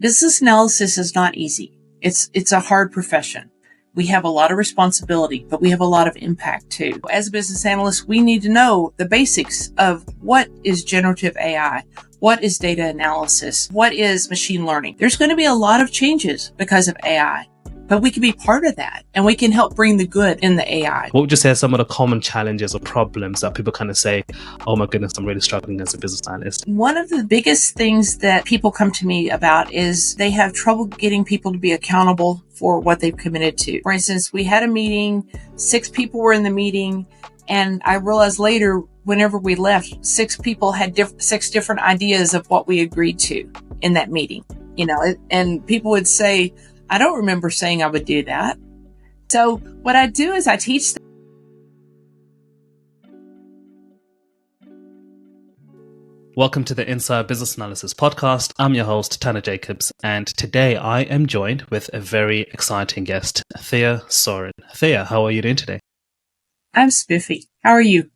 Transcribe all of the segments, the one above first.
Business analysis is not easy. It's a hard profession. We have a lot of responsibility, but we have a lot of impact too. As a business analyst, we need to know the basics of what is generative AI, what is data analysis, what is machine learning. There's going to be a lot of changes because of AI, but we can be part of that and we can help bring the good in the AI. What would you say are some of the common challenges or problems that people kind of say, oh my goodness, I'm really struggling as a business analyst? One of the biggest things that people come to me about is they have trouble getting people to be accountable for what they've committed to. For instance, we had a meeting, 6 people were in the meeting, and I realized later, whenever we left, 6 people had 6 different ideas of what we agreed to in that meeting. And people would say, I don't remember saying I would do that. So what I do is I teach them. Welcome to the Inside Business Analysis podcast. I'm your host, Tanner Jacobs, and today I am joined with a very exciting guest, Thea Soehren. Thea, how are you doing today? I'm spiffy. How are you?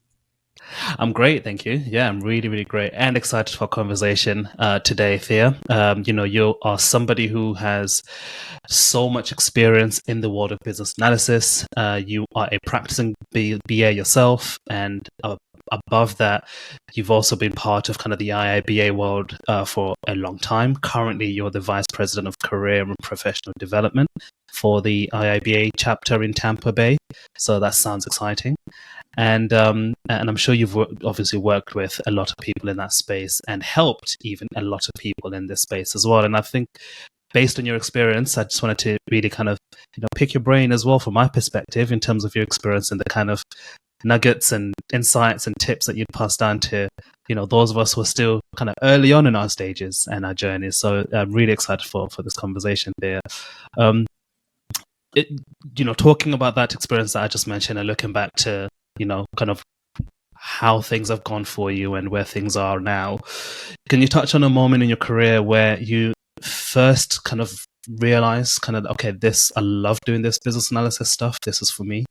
I'm great, thank you. Yeah, I'm really, really great and excited for our conversation today, Thea. You are somebody who has so much experience in the world of business analysis. You are a practicing BA yourself, and above that, you've also been part of kind of the IIBA world for a long time. Currently, you're the Vice President of Career and Professional Development for the IIBA chapter in Tampa Bay. So that sounds exciting. And I'm sure you've obviously worked with a lot of people in that space and helped even a lot of people in this space as well. And I think based on your experience, I just wanted to really kind of pick your brain as well from my perspective in terms of your experience and the kind of nuggets and insights and tips that you'd pass down to those of us who are still kind of early on in our stages and our journeys. So I'm really excited for this conversation there. Talking about that experience that I just mentioned and looking back to kind of how things have gone for you and where things are now. Can you touch on a moment in your career where you first kind of realized okay, I love doing this business analysis stuff. This is for me.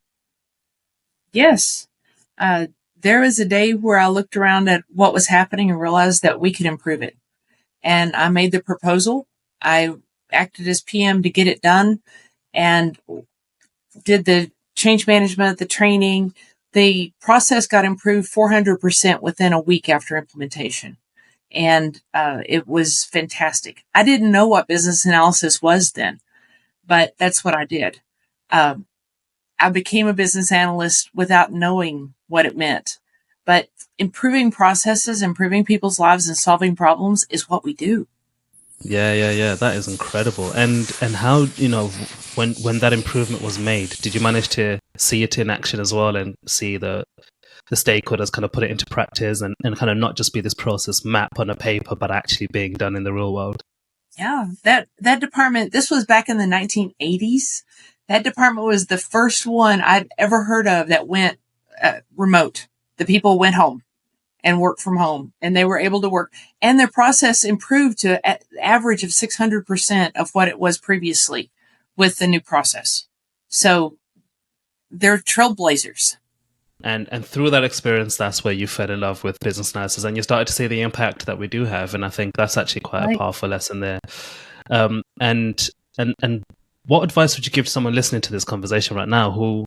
Yes. There was a day where I looked around at what was happening and realized that we could improve it. And I made the proposal. I acted as PM to get it done and did the change management, the training. The process got improved 400% within a week after implementation. And it was fantastic. I didn't know what business analysis was then, but that's what I did. I became a business analyst without knowing what it meant. But improving processes, improving people's lives, and solving problems is what we do. Yeah. That is incredible. And how, when that improvement was made, did you manage to see it in action as well and see the stakeholders kind of put it into practice and kind of not just be this process map on a paper, but actually being done in the real world? Yeah, that department, this was back in the 1980s. That department was the first one I'd ever heard of that went remote. The people went home and worked from home, and they were able to work. And their process improved to an average of 600% of what it was previously with the new process. So they're trailblazers. And through that experience, that's where you fell in love with business analysis and you started to see the impact that we do have. And I think that's actually quite a powerful lesson there. And what advice would you give to someone listening to this conversation right now who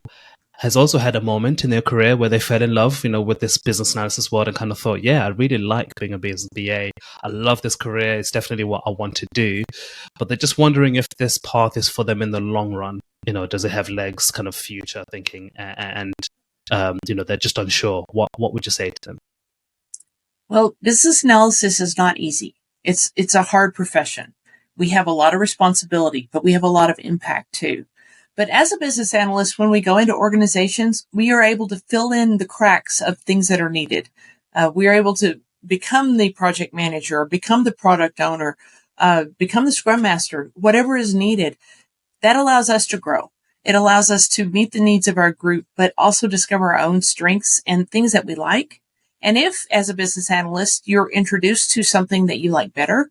has also had a moment in their career where they fell in love, with this business analysis world and kind of thought, yeah, I really like being a business BA. I love this career. It's definitely what I want to do. But they're just wondering if this path is for them in the long run. Does it have legs, kind of future thinking? And they're just unsure. What would you say to them? Well, business analysis is not easy. It's a hard profession. We have a lot of responsibility, but we have a lot of impact too. But as a business analyst, when we go into organizations, we are able to fill in the cracks of things that are needed. We are able to become the project manager or become the product owner, become the scrum master, whatever is needed. That allows us to grow. It allows us to meet the needs of our group, but also discover our own strengths and things that we like. And if, as a business analyst, you're introduced to something that you like better,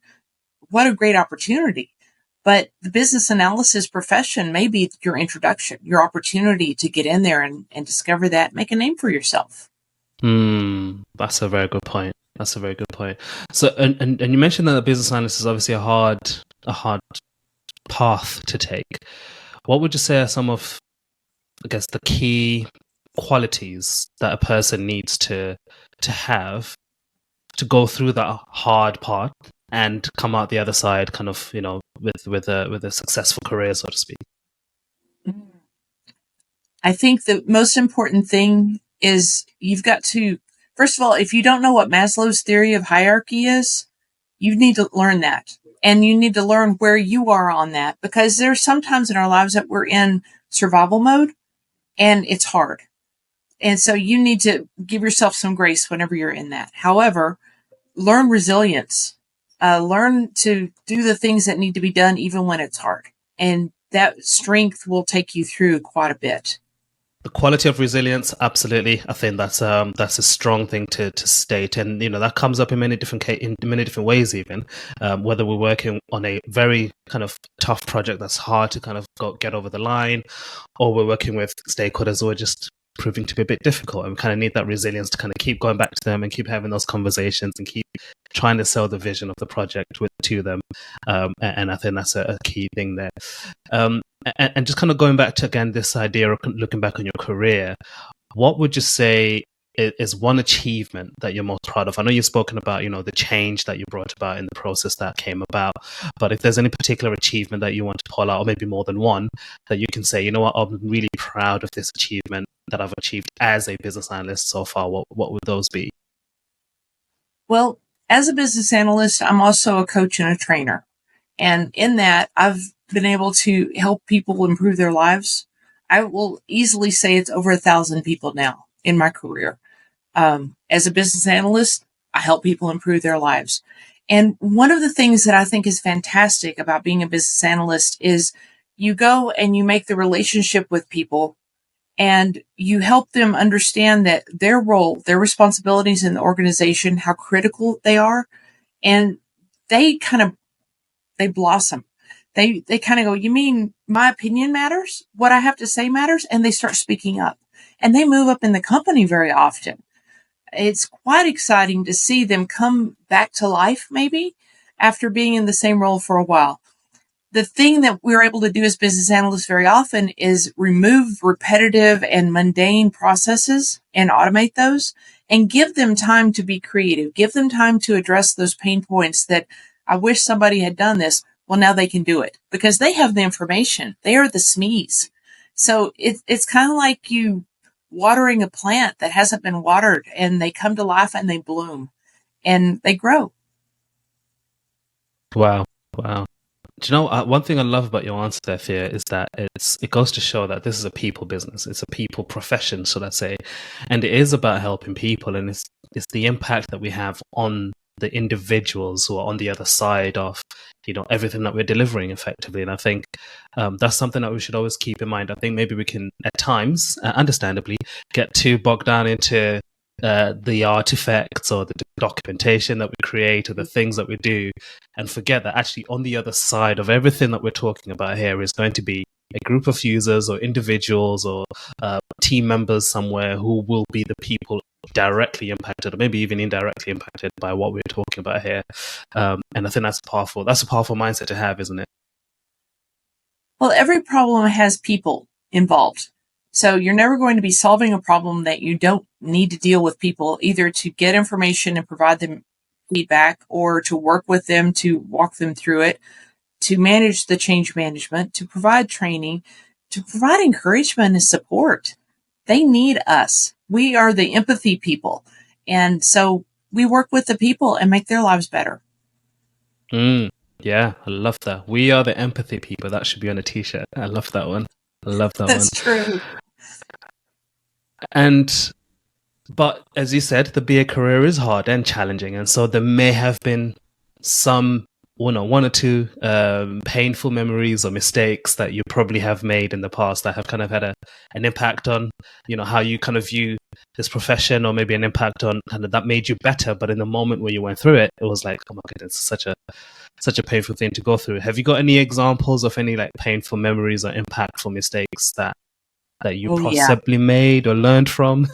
what a great opportunity. But the business analysis profession may be your introduction, your opportunity to get in there and discover that, make a name for yourself. That's a very good point. So, and you mentioned that the business analyst is obviously a hard hard path to take, what would you say are some of, I guess, the key qualities that a person needs to have to go through that hard part and come out the other side, kind of, with a successful career, so to speak? I think the most important thing is you've got to, first of all, if you don't know what Maslow's theory of hierarchy is, you need to learn that. And you need to learn where you are on that, because there's sometimes in our lives that we're in survival mode and it's hard. And so you need to give yourself some grace whenever you're in that. However, learn resilience. Learn to do the things that need to be done even when it's hard. And that strength will take you through quite a bit. The quality of resilience, absolutely. I think that's a strong thing to state, and that comes up in many different ways. Even whether we're working on a very kind of tough project that's hard to kind of get over the line, or we're working with stakeholders who are just proving to be a bit difficult, and we kind of need that resilience to kind of keep going back to them and keep having those conversations and keep trying to sell the vision of the project to them. And I think that's a key thing there. And just kind of going back to, again, this idea of looking back on your career, what would you say is one achievement that you're most proud of? I know you've spoken about, the change that you brought about in the process that came about, but if there's any particular achievement that you want to pull out, or maybe more than one, that you can say, you know what, I'm really proud of this achievement that I've achieved as a business analyst so far, what would those be? Well, as a business analyst, I'm also a coach and a trainer. And in that, I've been able to help people improve their lives. I will easily say it's over 1,000 people now in my career. As a business analyst, I help people improve their lives. And one of the things that I think is fantastic about being a business analyst is you go and you make the relationship with people and you help them understand that their role, their responsibilities in the organization, how critical they are. And they blossom. They kind of go, you mean my opinion matters? What I have to say matters? And they start speaking up, and they move up in the company very often. It's quite exciting to see them come back to life, maybe after being in the same role for a while. The thing that we're able to do as business analysts very often is remove repetitive and mundane processes and automate those and give them time to be creative, give them time to address those pain points that I wish somebody had done this. Well, now they can do it because they have the information. They are the SMEs. So it's kind of like you watering a plant that hasn't been watered, and they come to life and they bloom and they grow. Wow. Do you know, one thing I love about your answer there, Thea, is that it goes to show that this is a people business. It's a people profession, should I say. And it is about helping people, and it's the impact that we have on the individuals who are on the other side of, everything that we're delivering effectively. And I think that's something that we should always keep in mind. I think maybe we can, at times, understandably, get too bogged down into the artifacts or the documentation that we create or the things that we do, and forget that actually on the other side of everything that we're talking about here is going to be a group of users or individuals or team members somewhere who will be the people directly impacted or maybe even indirectly impacted by what we're talking about here. And I think that's a powerful mindset to have, isn't it? Well, every problem has people involved. So you're never going to be solving a problem that you don't need to deal with people, either to get information and provide them feedback or to work with them, to walk them through it, to manage the change management, to provide training, to provide encouragement and support. They need us. We are the empathy people. And so we work with the people and make their lives better. Yeah, I love that. We are the empathy people. That should be on a t-shirt. I love that one. I love that That's one. true. But as you said, the BA career is hard and challenging. And so there may have been some, one or two painful memories or mistakes that you probably have made in the past that have kind of had an impact on, how you kind of view this profession, or maybe an impact on kind of that made you better. But in the moment where you went through it, it was like, oh my goodness, such a painful thing to go through. Have you got any examples of any like painful memories or impactful mistakes that you possibly made or learned from?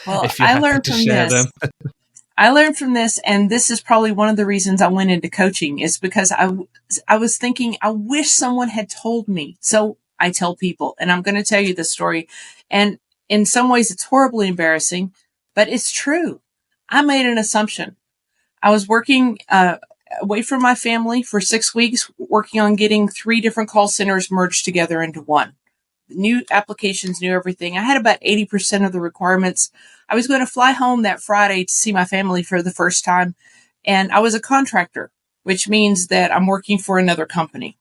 Well, I learned from this. I learned from this, and this is probably one of the reasons I went into coaching, is because I was thinking, I wish someone had told me. So I tell people, and I'm going to tell you the story. And in some ways, it's horribly embarrassing, but it's true. I made an assumption. I was working away from my family for 6 weeks, working on getting 3 different call centers merged together into one. New applications, new everything. I had about 80% of the requirements. I was going to fly home that Friday to see my family for the first time. And I was a contractor, which means that I'm working for another company.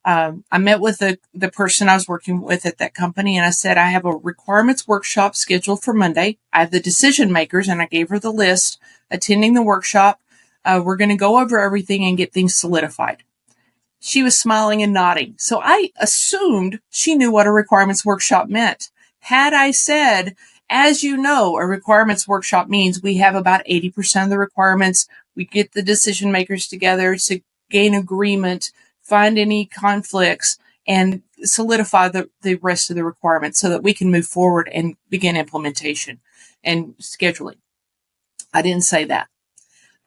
I met with the person I was working with at that company, and I said, I have a requirements workshop scheduled for Monday. I have the decision makers, and I gave her the list attending the workshop. We're going to go over everything and get things solidified. She was smiling and nodding. So I assumed she knew what a requirements workshop meant. Had I said, as you know, a requirements workshop means we have about 80% of the requirements. We get the decision makers together to gain agreement, find any conflicts, and solidify the rest of the requirements so that we can move forward and begin implementation and scheduling. I didn't say that.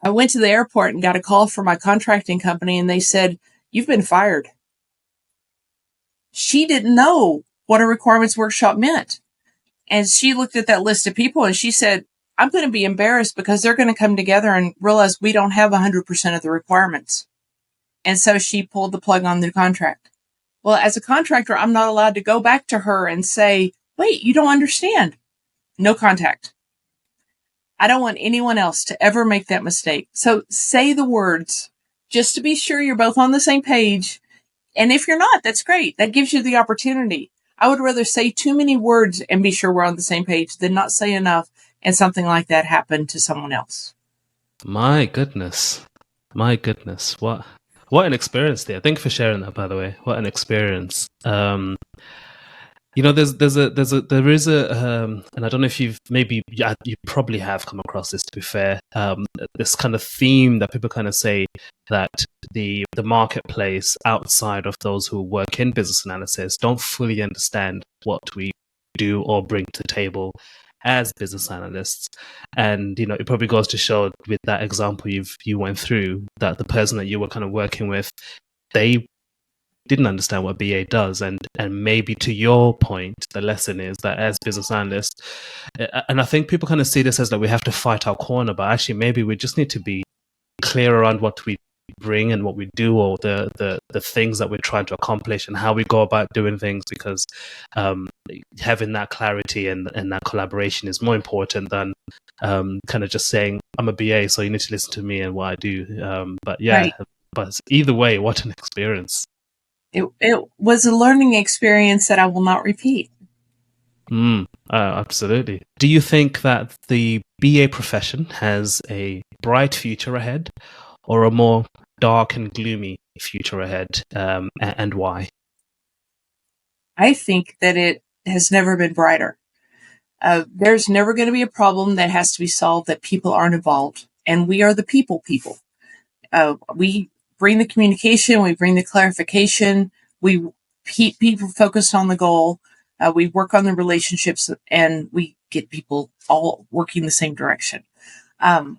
I went to the airport and got a call from my contracting company, and they said, "You've been fired." She didn't know what a requirements workshop meant. And she looked at that list of people and she said, I'm going to be embarrassed because they're going to come together and realize we don't have 100% of the requirements. And so she pulled the plug on the contract. Well, as a contractor, I'm not allowed to go back to her and say, wait, you don't understand. No contact. I don't want anyone else to ever make that mistake. So say the words just to be sure you're both on the same page. And if you're not, that's great. That gives you the opportunity. I would rather say too many words and be sure we're on the same page than not say enough and something like that happen to someone else. My goodness. My goodness. What an experience there. Thank you for sharing that, by the way. What an experience. There is a, and I don't know if you probably have come across this, to be fair, this kind of theme that people kind of say that the marketplace outside of those who work in business analysis don't fully understand what we do or bring to the table as business analysts. And, it probably goes to show with that example you went through, that the person that you were kind of working with, they didn't understand what BA does, and maybe to your point, the lesson is that as business analysts, and I think people kind of see this as that we have to fight our corner, but actually maybe we just need to be clear around what we bring and what we do, or the things that we're trying to accomplish and how we go about doing things, because having that clarity and that collaboration is more important than kind of just saying, I'm a BA, so you need to listen to me and what I do. But yeah, right. But either way, what an experience. It was a learning experience that I will not repeat. Absolutely. Do you think that the BA profession has a bright future ahead, or a more dark and gloomy future ahead, and why? I think that it has never been brighter. There's never going to be a problem that has to be solved that people aren't involved, and we are the people. We bring the communication, we bring the clarification, we keep people focused on the goal, we work on the relationships, and we get people all working the same direction. Our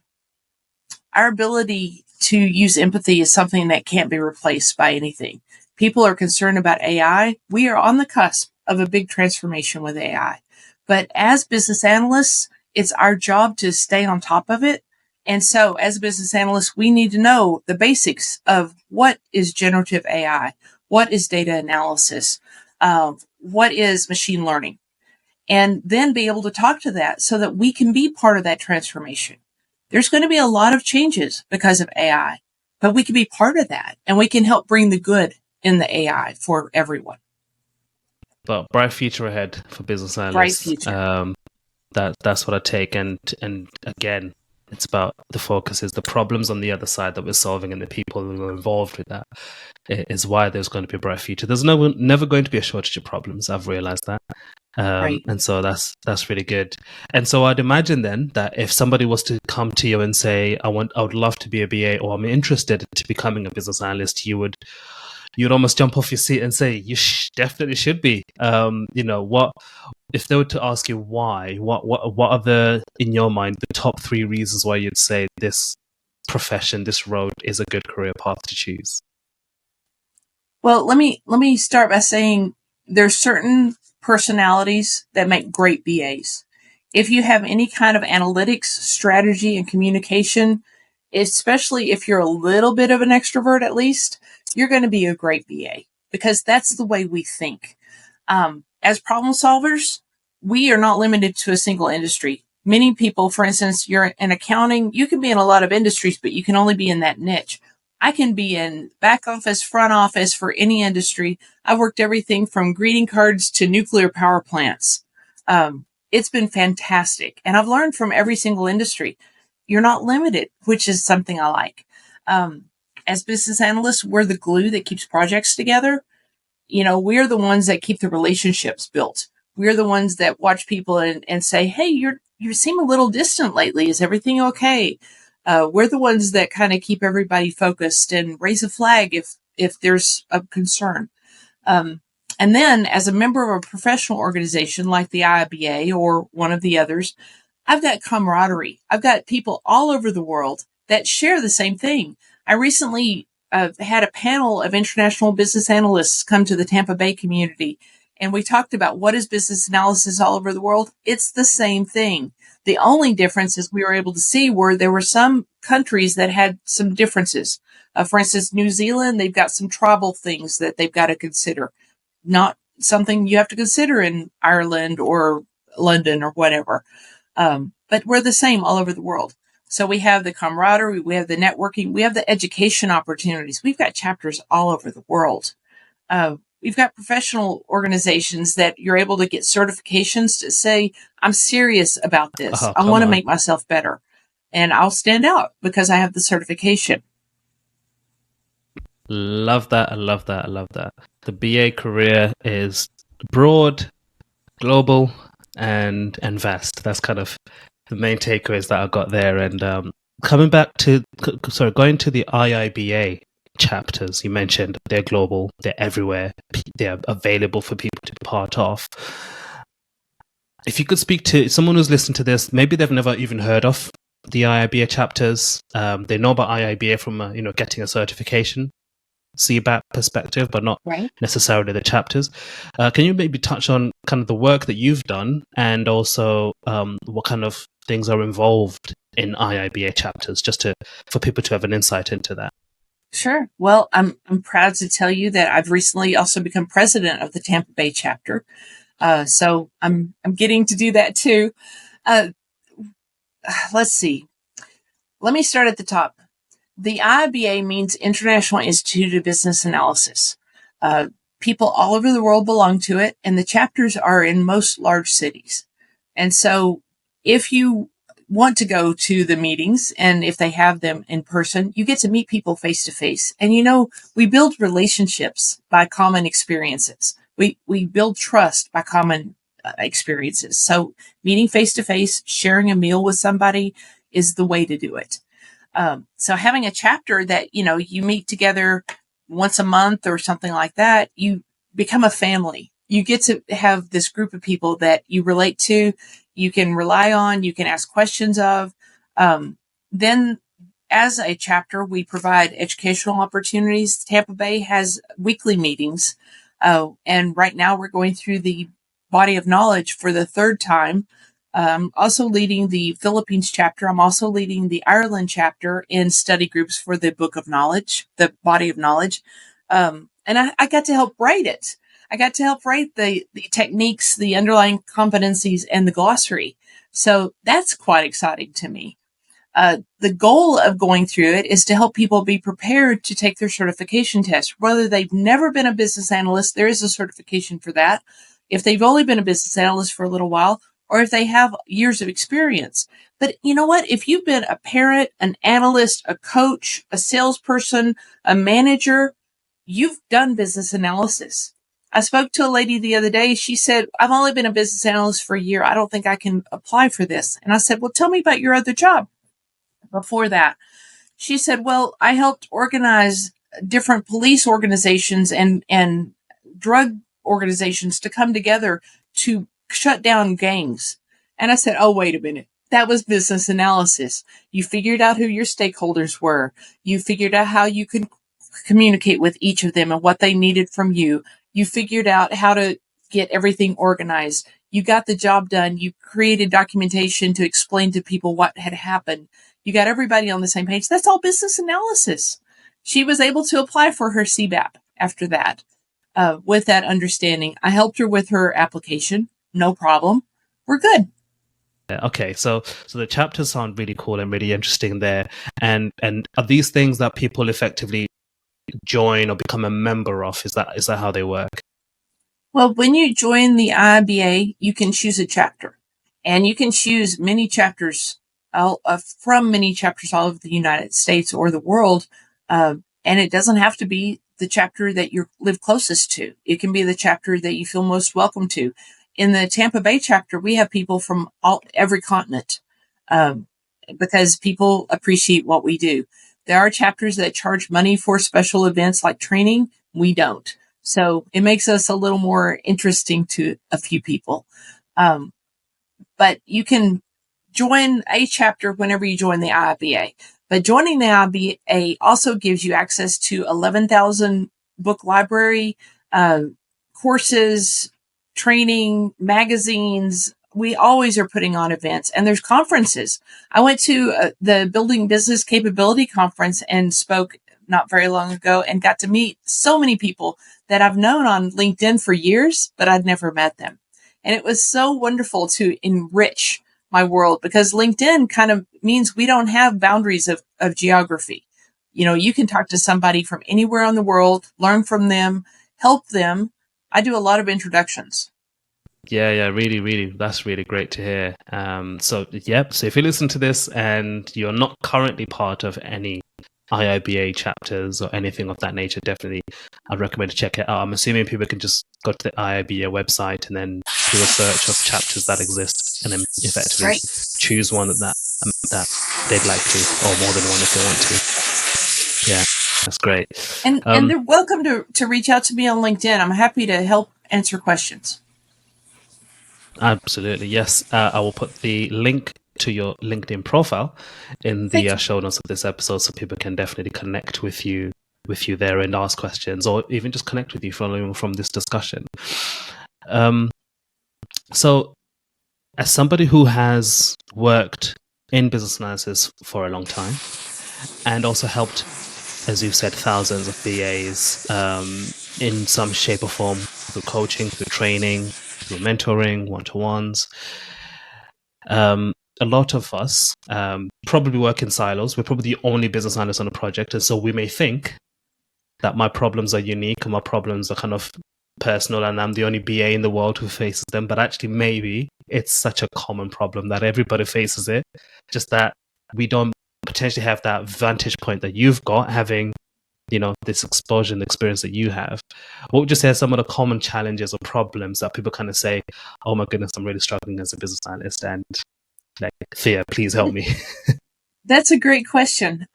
ability to use empathy is something that can't be replaced by anything. People are concerned about AI. We are on the cusp of a big transformation with AI. But as business analysts, it's our job to stay on top of it. And so as a business analyst, we need to know the basics of what is generative AI, what is data analysis, what is machine learning, and then be able to talk to that so that we can be part of that transformation. There's going to be a lot of changes because of AI, but we can be part of that, and we can help bring the good in the AI for everyone. But bright future ahead for business analysts. Bright future. That's what I take. And again, it's about the focus is the problems on the other side that we're solving, and the people who are involved with that is why there's going to be a bright future. There's never going to be a shortage of problems. I've realized that. Right. And so that's really good. And so I'd imagine then that if somebody was to come to you and say, I would love to be a BA, or I'm interested to becoming a business analyst, you'd almost jump off your seat and say, you definitely should be. if they were to ask you why, what are in your mind, the top 3 reasons why you'd say this profession, this road is a good career path to choose? Well, let me start by saying there's certain personalities that make great BAs. If you have any kind of analytics, strategy, and communication, especially if you're a little bit of an extrovert at least, you're going to be a great BA because that's the way we think. As problem solvers, we are not limited to a single industry. Many people, for instance, you're in accounting, you can be in a lot of industries, but you can only be in that niche. I can be in back office, front office for any industry. I've worked everything from greeting cards to nuclear power plants. It's been fantastic. And I've learned from every single industry. You're not limited, which is something I like. As business analysts, we're the glue that keeps projects together. We're the ones that keep the relationships built. We're the ones that watch people and say, hey, you seem a little distant lately. Is everything okay? We're the ones that kind of keep everybody focused and raise a flag if there's a concern. And then as a member of a professional organization like the IIBA or one of the others, I've got camaraderie. I've got people all over the world that share the same thing. I recently had a panel of international business analysts come to the Tampa Bay community, and we talked about what is business analysis all over the world. It's the same thing. The only difference is we were able to see where there were some countries that had some differences. For instance, New Zealand, they've got some tribal things that they've got to consider. Not something you have to consider in Ireland or London or whatever. But we're the same all over the world. So we have the camaraderie, we have the networking, we have the education opportunities. We've got chapters all over the world. We've got professional organizations that you're able to get certifications to say, I'm serious about this. I want to make myself better. And I'll stand out because I have the certification. Love that. I love that. I love that. The BA career is broad, global, and vast. That's kind of the main takeaways that I got there. And going to the IIBA chapters, you mentioned they're global, they're everywhere, they're available for people to be part of. If you could speak to someone who's listened to this, maybe they've never even heard of the IIBA chapters. They know about IIBA from getting a certification, CBAP perspective, but not necessarily the chapters. Can you maybe touch on kind of the work that you've done and also what kind of things are involved in IIBA chapters, just for people to have an insight into that? Sure. Well, I'm proud to tell you that I've recently also become president of the Tampa Bay chapter. So I'm getting to do that too. Let's see. Let me start at the top. The IIBA means International Institute of Business Analysis. People all over the world belong to it, and the chapters are in most large cities. And so if you want to go to the meetings, and if they have them in person, you get to meet people face to face. And we build relationships by common experiences. We build trust by common experiences. So meeting face to face, sharing a meal with somebody is the way to do it. So having a chapter that, you meet together once a month or something like that, you become a family. You get to have this group of people that you relate to, you can rely on, you can ask questions of. Then as a chapter, we provide educational opportunities. Tampa Bay has weekly meetings. And right now we're going through the body of knowledge for the third time. Also leading the Philippines chapter. I'm also leading the Ireland chapter in study groups for the book of knowledge, the body of knowledge. And I got to help write it. I got to help write the techniques, the underlying competencies, and the glossary. So that's quite exciting to me. The goal of going through it is to help people be prepared to take their certification test. Whether they've never been a business analyst, there is a certification for that. If they've only been a business analyst for a little while, or if they have years of experience. But you know what? If you've been a parent, an analyst, a coach, a salesperson, a manager, you've done business analysis. I spoke to a lady the other day. She said, I've only been a business analyst for a year. I don't think I can apply for this. And I said, well, tell me about your other job before that. She said, well, I helped organize different police organizations and drug organizations to come together to shut down gangs. And I said, oh, wait a minute. That was business analysis. You figured out who your stakeholders were. You figured out how you could communicate with each of them and what they needed from you. You figured out how to get everything organized. You got the job done. You created documentation to explain to people what had happened. You got everybody on the same page. That's all business analysis. She was able to apply for her CBAP after that. With that understanding, I helped her with her application. No problem. We're good. Okay, so the chapters sound really cool and really interesting there. And are these things that people effectively join or become a member of? Is that how they work? Well, when you join the IIBA, you can choose a chapter, and you can choose many chapters from many chapters all over the United States or the world. And it doesn't have to be the chapter that you live closest to. It can be the chapter that you feel most welcome to. In the Tampa Bay chapter, we have people from every continent because people appreciate what we do. There are chapters that charge money for special events like training. We don't. So it makes us a little more interesting to a few people. But you can join a chapter whenever you join the IIBA. But joining the IIBA also gives you access to 11,000 book library, courses, training, magazines. We always are putting on events, and there's conferences. I went to the Building Business Capability Conference and spoke not very long ago and got to meet so many people that I've known on LinkedIn for years, but I'd never met them. And it was so wonderful to enrich my world because LinkedIn kind of means we don't have boundaries of geography. You know, you can talk to somebody from anywhere in the world, learn from them, help them. I do a lot of introductions. Yeah, really, that's really great to hear. So if you listen to this and you're not currently part of any IIBA chapters or anything of that nature, definitely I'd recommend to check it out. I'm assuming people can just go to the IIBA website and then do a search of chapters that exist and then effectively choose one that they'd like to, or more than one if they want to. Yeah, that's great. And they're welcome to reach out to me on LinkedIn. I'm happy to help answer questions. Absolutely, yes. I will put the link to your LinkedIn profile in the show notes of this episode, so people can definitely connect with you there and ask questions, or even just connect with you following from this discussion. So, as somebody who has worked in business analysis for a long time, and also helped, as you've said, thousands of BAs in some shape or form through coaching, through training, through mentoring, one-to-ones. A lot of us probably work in silos. We're probably the only business analysts on a project. And so we may think that my problems are unique and my problems are kind of personal and I'm the only BA in the world who faces them. But actually, maybe it's such a common problem that everybody faces it. Just that we don't potentially have that vantage point that you've got, having, you know, this exposure and experience that you have. What would you say are some of the common challenges or problems that people kind of say, oh my goodness, I'm really struggling as a business analyst, and like, Thea, please help me? That's a great question.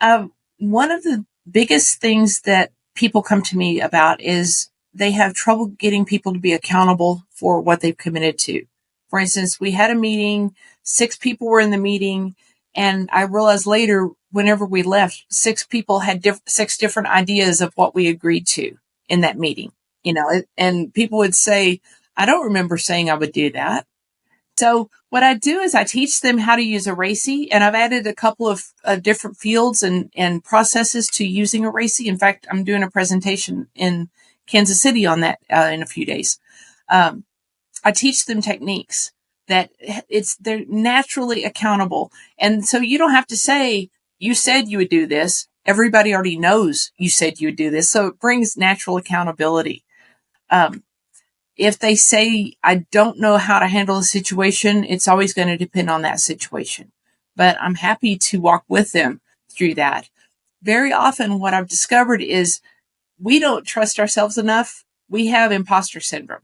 One of the biggest things that people come to me about is they have trouble getting people to be accountable for what they've committed to. For instance, we had a meeting, 6 people were in the meeting, and I realized later, whenever we left, 6 people had 6 different ideas of what we agreed to in that meeting. You know, and people would say, I don't remember saying I would do that. So what I do is I teach them how to use Eracy, and I've added a couple of different fields and processes to using Eracy. In fact, I'm doing a presentation in Kansas City on that in a few days. I teach them techniques that they're naturally accountable. And so you don't have to say, you said you would do this. Everybody already knows you said you would do this. So it brings natural accountability. If they say, I don't know how to handle a situation, it's always going to depend on that situation. But I'm happy to walk with them through that. Very often what I've discovered is we don't trust ourselves enough. We have imposter syndrome.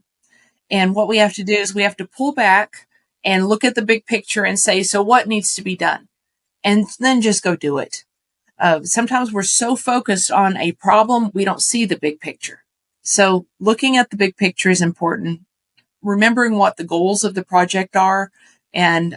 And what we have to do is we have to pull back and look at the big picture and say, so what needs to be done? And then just go do it. Sometimes we're so focused on a problem, we don't see the big picture. So looking at the big picture is important. remembering what the goals of the project are, and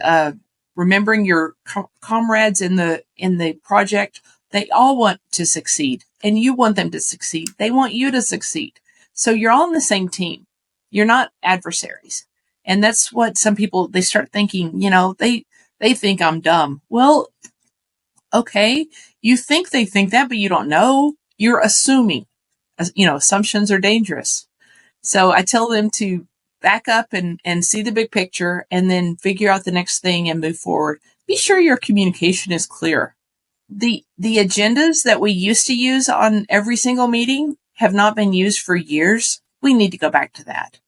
remembering your comrades in the project. They all want to succeed, and you want them to succeed. They want you to succeed. So you're all on the same team. You're not adversaries. And that's what some people, they start thinking, they think I'm dumb. Well, okay, you think they think that, but you don't know. You're assuming. Assumptions are dangerous. So I tell them to back up and see the big picture, and then figure out the next thing and move forward. Be sure your communication is clear. The agendas that we used to use on every single meeting have not been used for years. We need to go back to that.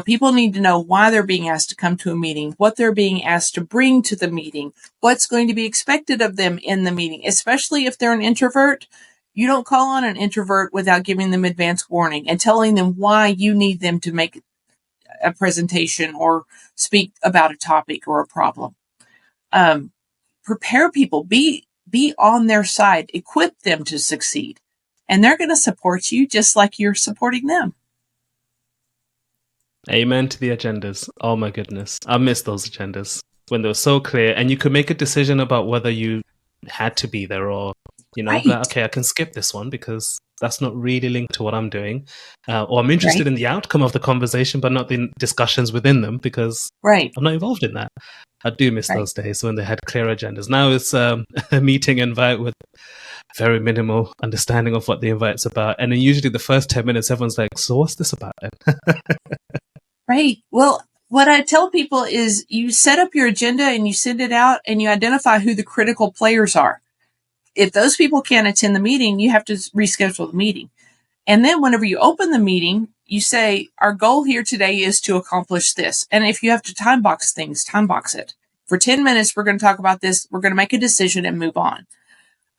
People need to know why they're being asked to come to a meeting, what they're being asked to bring to the meeting, what's going to be expected of them in the meeting, especially if they're an introvert. You don't call on an introvert without giving them advance warning and telling them why you need them to make a presentation or speak about a topic or a problem. Prepare people, be on their side, equip them to succeed, and they're going to support you just like you're supporting them. Amen to the agendas. Oh my goodness. I miss those agendas when they were so clear, and you could make a decision about whether you had to be there or, Right. okay, I can skip this one because that's not really linked to what I'm doing. Or I'm interested in the outcome of the conversation, but not the discussions within them because I'm not involved in that. I do miss those days when they had clear agendas. Now it's a meeting invite with very minimal understanding of what the invite's about. And then usually the first 10 minutes, everyone's like, so what's this about then? Right. Well, what I tell people is you set up your agenda and you send it out and you identify who the critical players are. If those people can't attend the meeting, you have to reschedule the meeting. And then whenever you open the meeting, you say, our goal here today is to accomplish this. And if you have to time box things, time box it. For 10 minutes, we're going to talk about this. We're going to make a decision and move on.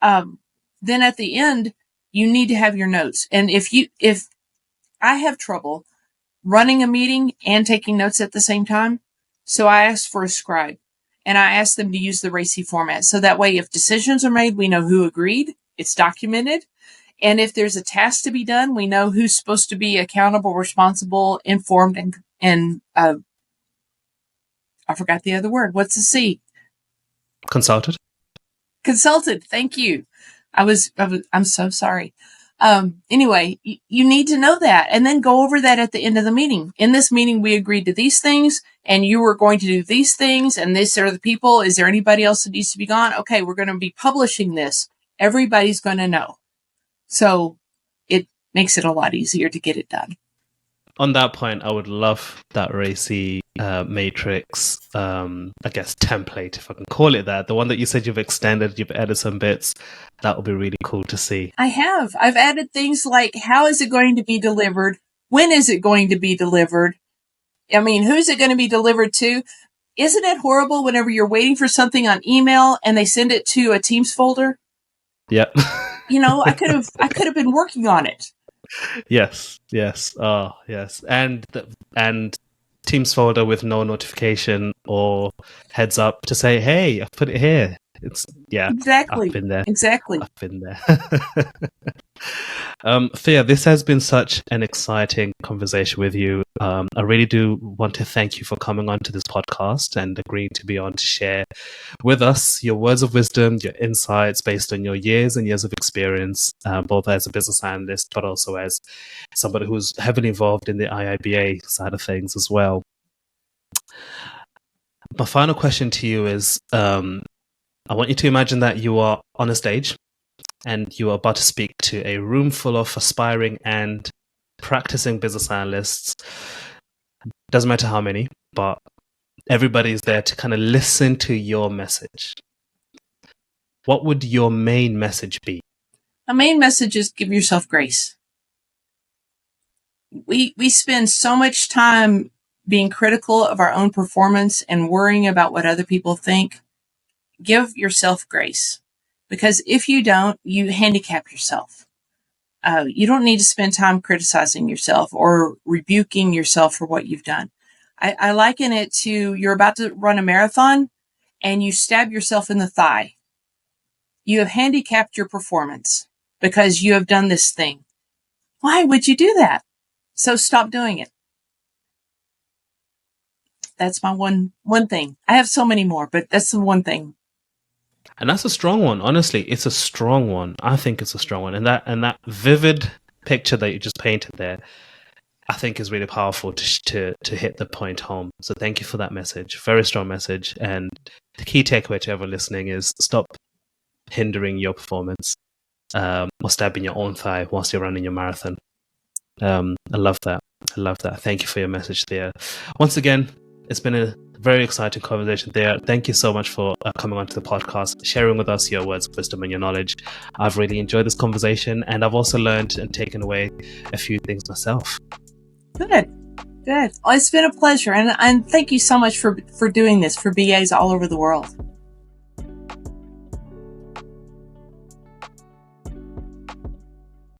Then at the end, you need to have your notes. And if I have trouble running a meeting and taking notes at the same time, so I asked for a scribe, and I asked them to use the RACI format. So that way, if decisions are made, we know who agreed, it's documented. And if there's a task to be done, we know who's supposed to be accountable, responsible, informed, and I forgot the other word. What's the C? Consulted. Thank you. I'm so sorry. Anyway, you need to know that, and then go over that at the end of the meeting. In this meeting, we agreed to these things, and you were going to do these things, and these are the people. Is there anybody else that needs to be gone? Okay, we're going to be publishing this. Everybody's going to know. So it makes it a lot easier to get it done. On that point, I would love that RACI matrix, I guess, template, if I can call it that. The one that you said you've extended, you've added some bits. That would be really cool to see. I have. I've added things like, how is it going to be delivered? When is it going to be delivered? I mean, who's it going to be delivered to? Isn't it horrible whenever you're waiting for something on email and they send it to a Teams folder? Yep. I could have been working on it. Yes. Oh, yes. And Teams folder with no notification or heads up to say, hey, I've put it here. Exactly. I've been there. Exactly. I've been there. Thea, this has been such an exciting conversation with you. I really do want to thank you for coming on to this podcast and agreeing to be on to share with us your words of wisdom, your insights based on your years and years of experience, both as a business analyst, but also as somebody who's heavily involved in the IIBA side of things as well. My final question to you is, I want you to imagine that you are on a stage and you are about to speak to a room full of aspiring and practicing business analysts. Doesn't matter how many, but everybody's there to kind of listen to your message. What would your main message be? A main message is give yourself grace. We spend so much time being critical of our own performance and worrying about what other people think. Give yourself grace, because if you don't, you handicap yourself. You don't need to spend time criticizing yourself or rebuking yourself for what you've done. I liken it to you're about to run a marathon and you stab yourself in the thigh. You have handicapped your performance because you have done this thing. Why would you do that? So stop doing it. That's my one thing. I have so many more, but that's the one thing. And that's a strong one. Honestly, it's a strong one. I think it's a strong one. And that vivid picture that you just painted there, I think is really powerful to hit the point home. So thank you for that message. Very strong message. And the key takeaway to everyone listening is stop hindering your performance or stabbing your own thigh whilst you're running your marathon. I love that. Thank you for your message there. Once again, it's been a very exciting conversation there. Thank you so much for coming onto the podcast, sharing with us your words of wisdom and your knowledge. I've really enjoyed this conversation, and I've also learned and taken away a few things myself. Good. Well, it's been a pleasure. And thank you so much for doing this for BAs all over the world.